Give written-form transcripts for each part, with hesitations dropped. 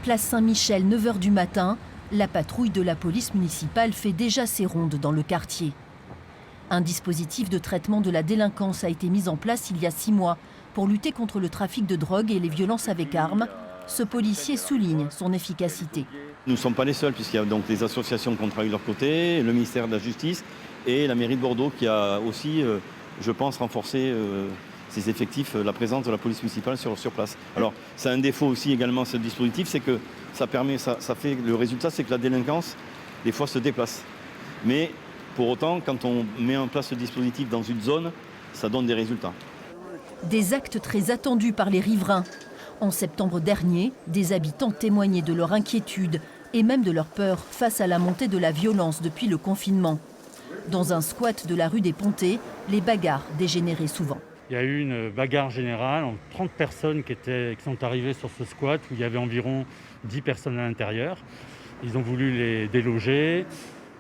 Place Saint-Michel, 9 h du matin, la patrouille de la police municipale fait déjà ses rondes dans le quartier. Un dispositif de traitement de la délinquance a été mis en place il y a 6 mois pour lutter contre le trafic de drogue et les violences avec armes. Ce policier souligne son efficacité. Nous ne sommes pas les seuls, puisqu'il y a donc des associations qui ont travaillé de leur côté, le ministère de la Justice et la mairie de Bordeaux qui a aussi, je pense, renforcé ses effectifs, la présence de la police municipale sur place. Alors, c'est un défaut aussi également, ce dispositif, c'est que ça fait le résultat, c'est que la délinquance, des fois, se déplace. Mais pour autant, quand on met en place ce dispositif dans une zone, ça donne des résultats. Des actes très attendus par les riverains. En septembre dernier, des habitants témoignaient de leur inquiétude et même de leur peur face à la montée de la violence depuis le confinement. Dans un squat de la rue des Pontets, les bagarres dégénéraient souvent. Il y a eu une bagarre générale entre 30 personnes qui sont arrivées sur ce squat où il y avait environ 10 personnes à l'intérieur. Ils ont voulu les déloger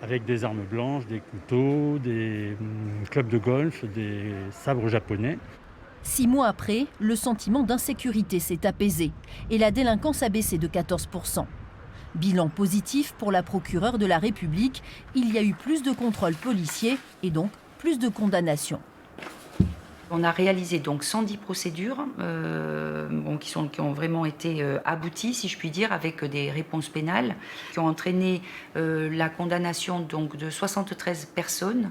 avec des armes blanches, des couteaux, des clubs de golf, des sabres japonais. 6 mois après, le sentiment d'insécurité s'est apaisé et la délinquance a baissé de 14 %. Bilan positif pour la procureure de la République, il y a eu plus de contrôles policiers et donc plus de condamnations. On a réalisé donc 110 procédures qui ont vraiment été abouties, si je puis dire, avec des réponses pénales qui ont entraîné la condamnation donc, de 73 personnes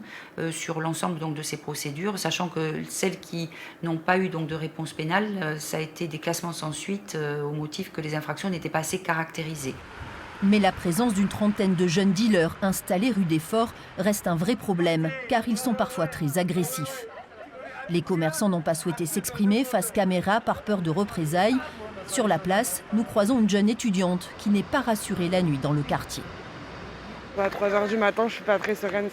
sur l'ensemble donc, de ces procédures, sachant que celles qui n'ont pas eu donc, de réponse pénale, ça a été des classements sans suite au motif que les infractions n'étaient pas assez caractérisées. Mais la présence d'une trentaine de jeunes dealers installés rue des Forts reste un vrai problème, car ils sont parfois très agressifs. Les commerçants n'ont pas souhaité s'exprimer face caméra par peur de représailles. Sur la place, nous croisons une jeune étudiante qui n'est pas rassurée la nuit dans le quartier. À 3 h du matin, je ne suis pas très sereine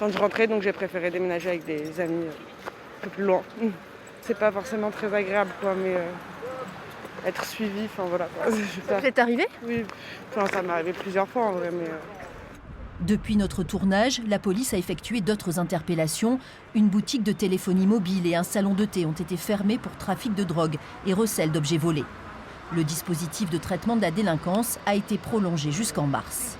quand je rentrais, donc j'ai préféré déménager avec des amis un peu plus loin. C'est pas forcément très agréable, mais être suivi, voilà. Vous êtes arrivé ? Oui, ça m'est arrivé plusieurs fois en vrai, mais... Depuis notre tournage, la police a effectué d'autres interpellations. Une boutique de téléphonie mobile et un salon de thé ont été fermés pour trafic de drogue et recel d'objets volés. Le dispositif de traitement de la délinquance a été prolongé jusqu'en mars.